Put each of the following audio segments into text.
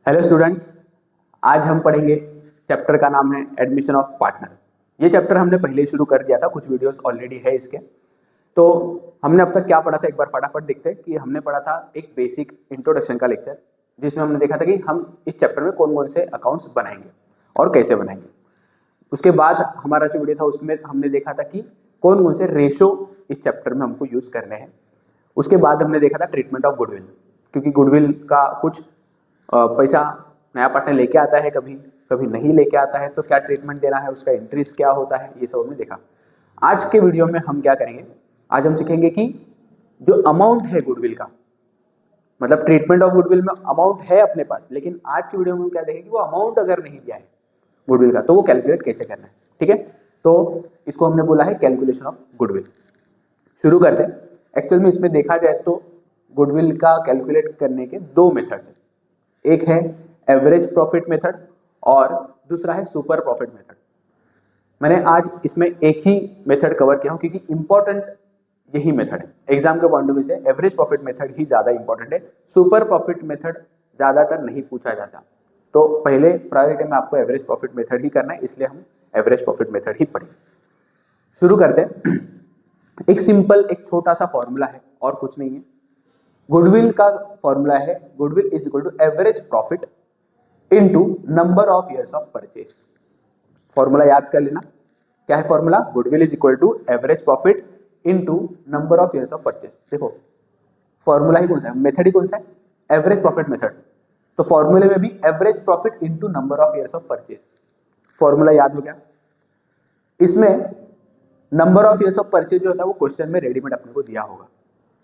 Hello students, आज हम पढ़ेंगे चैप्टर का नाम है एडमिशन ऑफ पार्टनर। ये चैप्टर हमने पहले ही शुरू कर दिया था, कुछ वीडियोस ऑलरेडी है इसके। तो हमने अब तक क्या पढ़ा था, एक बार फटाफट देखते हैं कि हमने पढ़ा था एक बेसिक इंट्रोडक्शन का लेक्चर, जिसमें हमने देखा था कि हम इस चैप्टर में कौन कौन से अकाउंट्स बनाएंगे और कैसे बनाएंगे। उसके बाद हमारा जो वीडियो था उसमें हमने देखा था कि कौन कौन से रेशो इस चैप्टर में हमको यूज़ करने हैं। उसके बाद हमने देखा था ट्रीटमेंट ऑफ गुडविल, क्योंकि गुडविल का कुछ पैसा नया पार्टनर लेके आता है, कभी कभी नहीं लेके आता है, तो क्या ट्रीटमेंट देना है, उसका इंटरेस्ट क्या होता है, ये सब हमने देखा। आज के वीडियो में हम क्या करेंगे, आज हम सीखेंगे कि जो अमाउंट है गुडविल का, मतलब ट्रीटमेंट ऑफ गुडविल में अमाउंट है अपने पास, लेकिन आज की वीडियो में हम क्या देखेंगे कि वो अमाउंट अगर नहीं दिया है गुडविल का तो वो कैलकुलेट कैसे करना है। ठीक है, तो इसको हमने बोला है कैलकुलेशन ऑफ गुडविल। शुरू करते हैं। एक्चुअल में इसमें देखा जाए तो गुडविल का कैलकुलेट करने के दो मेथड्स हैं, एक है एवरेज प्रॉफिट मेथड और दूसरा है सुपर प्रॉफिट मेथड। मैंने आज इसमें एक ही मेथड कवर किया हूं क्योंकि इंपॉर्टेंट यही मेथड है। एग्जाम के पॉइंट ऑफ व्यू से एवरेज प्रॉफिट मेथड ही ज़्यादा इंपॉर्टेंट है, सुपर प्रॉफिट मेथड ज़्यादातर नहीं पूछा जाता। तो पहले प्रायोरिटी में आपको एवरेज प्रॉफिट मेथड ही करना है, इसलिए हम एवरेज प्रॉफिट मेथड ही पढ़ेंगे। शुरू करते हैं। एक सिंपल एक छोटा सा फॉर्मूला है और कुछ नहीं है। गुडविल का फॉर्मूला है goodwill is equal to average profit into number of years of purchase. Formula याद कर लेना, क्या है formula? Goodwill is equal to average profit into number of years of purchase. देखो फॉर्मूला ही कौन सा है, मेथड ही कौन सा है, एवरेज प्रॉफिट मेथड। तो फॉर्मूले में भी average profit into number of years of purchase. Formula याद हो गया। इसमें number of years of purchase जो होता है वो क्वेश्चन में रेडीमेड अपने को दिया होगा,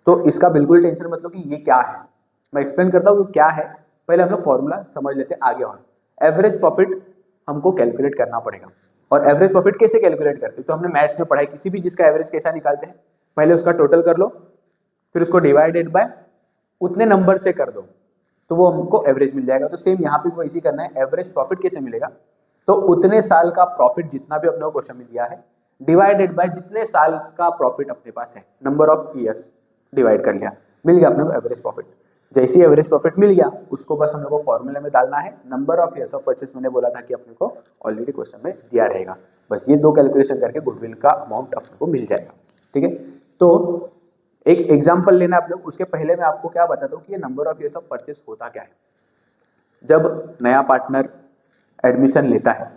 तो इसका बिल्कुल टेंशन मत लो कि ये क्या है। मैं एक्सप्लेन करता हूँ क्या है, पहले हम लोग फॉर्मूला समझ लेते हैं आगे। और एवरेज प्रॉफिट हमको कैलकुलेट करना पड़ेगा। और एवरेज प्रॉफिट कैसे कैलकुलेट करते हैं, तो हमने मैथ्स में पढ़ा है, किसी भी जिसका एवरेज कैसा निकालते हैं, पहले उसका टोटल कर लो, फिर उसको डिवाइडेड बाय उतने नंबर से कर दो, तो वो हमको एवरेज मिल जाएगा। तो सेम यहाँ पे वो इसी करना है। एवरेज प्रॉफिट कैसे मिलेगा, तो उतने साल का प्रॉफिट जितना भी अपने को क्वेश्चन में दिया है डिवाइडेड बाय जितने साल का प्रॉफिट अपने पास है, नंबर ऑफ ईयर्स डिवाइड कर लिया, मिल गया अपने को एवरेज प्रॉफिट। जैसे ही एवरेज प्रॉफिट मिल गया उसको बस हम लोग को फॉर्मूले में डालना है। Number of years of purchase मैंने बोला था कि अपने को ऑलरेडी क्वेश्चन में दिया रहेगा, बस ये दो कैलकुलेशन करके गुडविल का अमाउंट अपने को मिल जाएगा। ठीक है, तो एक एग्जाम्पल लेना आप लोग। उसके पहले मैं आपको क्या बताता हूँ कि ये number of years of purchase होता क्या है। जब नया पार्टनर एडमिशन लेता है,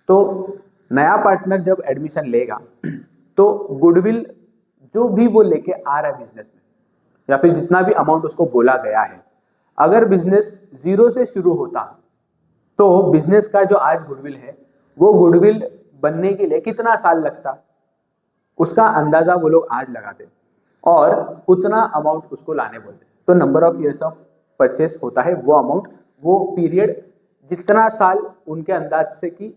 तो नया पार्टनर जब एडमिशन लेगा तो गुडविल जो भी वो लेके आ रहा है बिजनेस में, या फिर जितना भी अमाउंट उसको बोला गया है, अगर बिजनेस जीरो से शुरू होता तो बिजनेस का जो आज गुडविल है वो गुडविल बनने के लिए कितना साल लगता, उसका अंदाजा वो लोग आज लगाते और उतना अमाउंट उसको लाने बोलते। तो number of years of purchase होता है वो अमाउंट, वो पीरियड, जितना साल उनके अंदाज से कि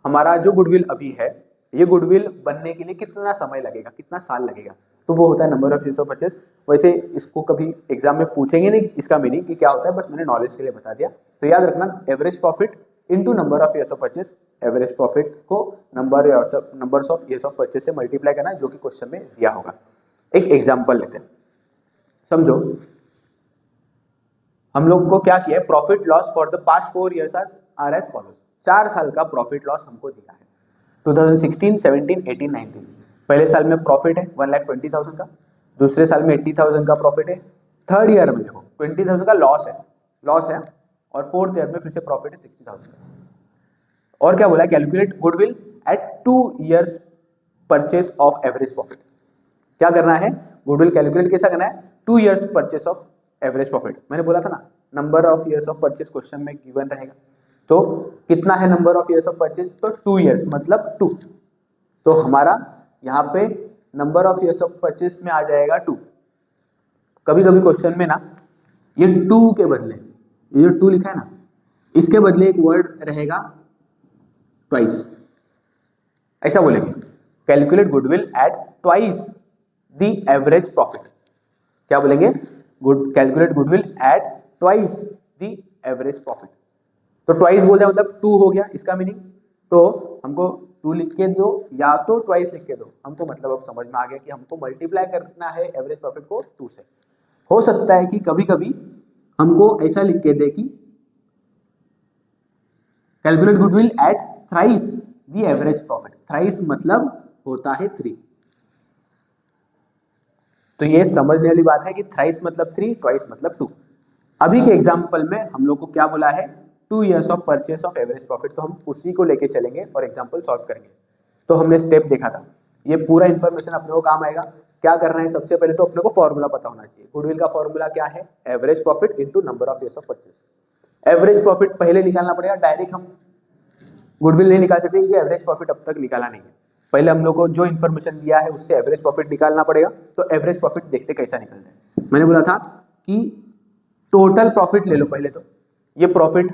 हमारा जो गुडविल अभी है ये गुडविल बनने के लिए कितना समय लगेगा, कितना साल लगेगा, तो वो होता है number of years of purchase. वैसे इसको कभी एग्जाम में पूछेंगे नहीं इसका मीनिंग कि क्या होता है, बस मैंने नॉलेज के लिए बता दिया। तो याद रखना average profit into number of years of purchase. Average profit को numbers of years of purchase से मल्टीप्लाई करना, जो कि क्वेश्चन में दिया होगा। एक एग्जाम्पल लेते हैं, समझो हम लोग को क्या किया है, profit loss for the past 4 years are as follows. 4 साल का प्रॉफिट लॉस हमको दिया है, 2016, 17, 18, 19। पहले साल में प्रॉफिट है 1,20,000 का, दूसरे साल में 80,000 का प्रॉफिट है, थर्ड ईयर में देखो 20,000 का लॉस है, और फोर्थ ईयर में फिर से प्रॉफिट है 60,000। और क्या बोला, calculate goodwill at 2 years purchase of average profit. क्या करना है, गुडविल कैलकुलेट कैसा करना है, 2 years purchase of average profit. मैंने बोला था ना number of years of purchase question में गिवन रहेगा, तो कितना है number of years of purchase, तो 2 ईयर्स मतलब 2। तो हमारा यहाँ पे number of years of purchase में आ जाएगा 2। कभी कभी क्वेश्चन में ना ये 2 के बदले, ये जो 2 लिखा है ना, इसके बदले एक वर्ड रहेगा ट्वाइस, ऐसा बोलेंगे, calculate goodwill at twice the average profit. क्या बोलेंगे, calculate goodwill at twice the average profit. तो ट्वाइस बोल रहे मतलब 2 हो गया इसका मीनिंग, तो हमको 2 लिख के दो या तो ट्वाइस लिख के दो, हमको मतलब अब समझ में आ गया कि हमको मल्टीप्लाई करना है एवरेज प्रॉफिट को 2 से। हो सकता है कि कभी कभी हमको ऐसा लिख के दे कि calculate goodwill at thrice the average profit. Thrice मतलब होता है 3। तो ये समझने वाली बात है कि थ्राइस मतलब 3, ट्वाइस मतलब 2। अभी के एग्जाम्पल में हम लोग को क्या बोला है, 2 years of purchase of average profit. तो हम उसी को लेके चलेंगे और एग्जाम्पल सॉल्व करेंगे। तो हमने स्टेप देखा था, ये पूरा इन्फॉर्मेशन अपने को काम आएगा। क्या करना है, सबसे पहले तो अपने को फॉर्मूला पता होना चाहिए। गुडविल का फॉर्मूला क्या है, average profit into number of years of purchase. Average profit पहले निकालना पड़ेगा, डायरेक्ट हम गुडविल नहीं निकाल सकते क्योंकि एवरेज प्रॉफिट अब तक निकाला नहीं है। पहले हम लोग को जो इन्फॉर्मेशन दिया है उससे एवरेज प्रॉफिट निकालना पड़ेगा। तो एवरेज प्रॉफिट देखते कैसा निकलता है। मैंने बोला था कि टोटल प्रॉफिट ले लो पहले। तो ये प्रॉफिट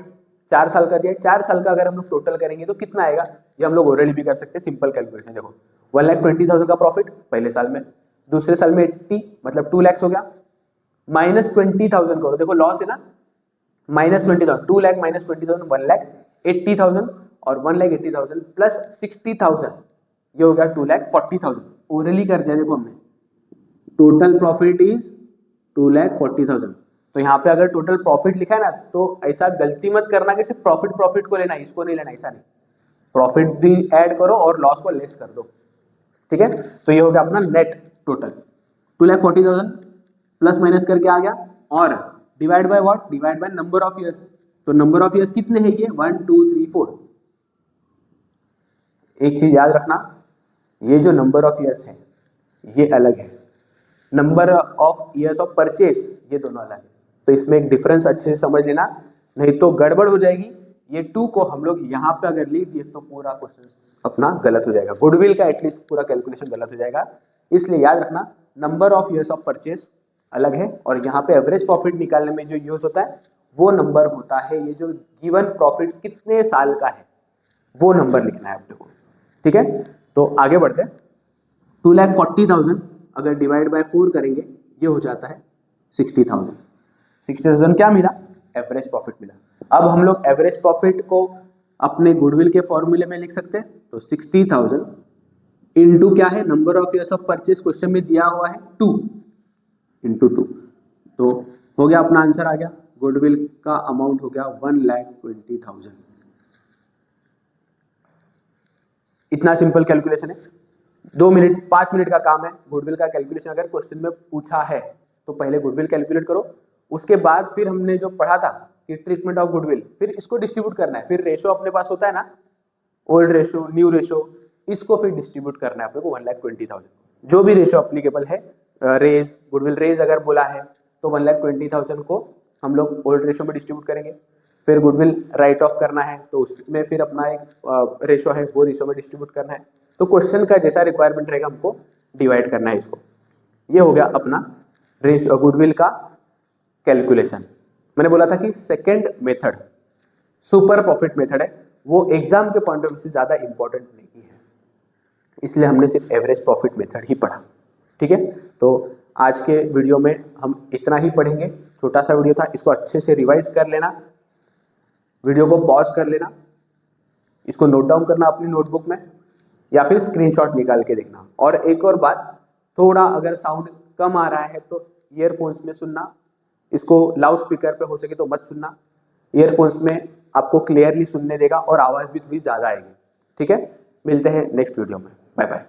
4 साल का दिया है, 4 साल का अगर हम लोग टोटल करेंगे तो कितना आएगा, ये हम लोग ओरली भी कर सकते हैं। सिंपल कैलकुलेशन देखो, 1,20,000 का प्रॉफिट पहले साल में, दूसरे साल में 80 मतलब 2 लाख हो गया, माइनस 20,000 करो। देखो लॉस है ना, माइनस 20,000, 2 लाख माइनस 20,000 1,80,000 और 1,80,000 प्लस 60,000 ये हो गया 2,40,000। ओरली कर दिया देखो हमने, टोटल प्रॉफिट इज 2,40,000। तो यहाँ पे अगर टोटल प्रॉफिट लिखा है ना, तो ऐसा गलती मत करना कि सिर्फ प्रॉफिट को लेना, इसको नहीं लेना, ऐसा नहीं। प्रॉफिट भी ऐड करो और लॉस को लेस कर दो, ठीक है। तो ये हो गया अपना नेट टोटल 2,40,000 प्लस माइनस करके आ गया, और divide by what, divide by number of years. तो नंबर ऑफ ईयर्स कितने हैं ये, 1 2 3 4। एक चीज याद रखना, ये जो नंबर ऑफ ईयर्स है ये अलग है, number of years of purchase ये दोनों अलग है। तो इसमें एक डिफरेंस अच्छे से समझ लेना, नहीं तो गड़बड़ हो जाएगी। ये 2 को हम लोग यहाँ पे अगर लिख दिए तो पूरा क्वेश्चन अपना गलत हो जाएगा, गुडविल का एटलीस्ट पूरा कैलकुलेशन गलत हो जाएगा। इसलिए याद रखना, number of years of purchase अलग है, और यहाँ पे एवरेज प्रॉफिट निकालने में जो यूज होता है वो नंबर होता है, ये जो गिवन प्रॉफिट कितने साल का है वो नंबर लिखना है अपने को, ठीक है। तो आगे बढ़ते हैं। 2,40,000 अगर डिवाइड बाय 4 करेंगे ये हो जाता है 60,000। 60,000 क्या मिला, एवरेज प्रॉफिट मिला। अब हम लोग एवरेज प्रॉफिट को अपने गुडविल के फॉर्मूले में लिख सकते हैं। तो 60,000 इंटू क्या है, number of years of purchase question में दिया हुआ है 2 इंटू 2। तो हो गया, अपना आंसर आ गया। गुडविल का अमाउंट हो गया 1,20,000। इतना सिंपल कैलकुलेशन है, 2 मिनट 5 मिनट का काम है। गुडविल का कैलकुलेशन अगर क्वेश्चन में पूछा है तो पहले गुडविल कैलकुलेट करो, उसके बाद फिर हमने जो पढ़ा था कि ट्रीटमेंट ऑफ गुडविल, फिर इसको डिस्ट्रीब्यूट करना है। फिर रेशो अपने पास होता है ना, ओल्ड रेशो न्यू रेशो, इसको फिर डिस्ट्रीब्यूट करना है अपने को 1,20,000। जो भी रेशो अप्लीकेबल है, रेज गुडविल रेज अगर बोला है तो 1,20,000 को हम लोग ओल्ड रेशो में डिस्ट्रीब्यूट करेंगे। फिर गुडविल राइट ऑफ करना है तो उसमें फिर अपना एक रेशो है वो रेशो में डिस्ट्रीब्यूट करना है। तो क्वेश्चन का जैसा रिक्वायरमेंट रहेगा हमको डिवाइड करना है इसको। ये हो गया अपना रेशो गुडविल का कैलकुलेशन। मैंने बोला था कि second method super profit method है, वो एग्जाम के पॉइंट ऑफ व्यू से ज़्यादा इंपॉर्टेंट नहीं है, इसलिए हमने सिर्फ एवरेज प्रॉफिट मेथड ही पढ़ा, ठीक है। तो आज के वीडियो में हम इतना ही पढ़ेंगे, छोटा सा वीडियो था, इसको अच्छे से रिवाइज कर लेना, वीडियो को पॉज कर लेना, इसको नोट डाउन करना अपनी नोटबुक में या फिर स्क्रीनशॉट निकाल के देखना। और एक और बात, थोड़ा अगर साउंड कम आ रहा है तो ईयरफोन्स में सुनना, इसको लाउड स्पीकर पे हो सके तो मत सुनना। ईयरफोन्स में आपको क्लियरली सुनने देगा और आवाज़ भी थोड़ी ज़्यादा आएगी, ठीक है। मिलते हैं नेक्स्ट वीडियो में, बाय बाय।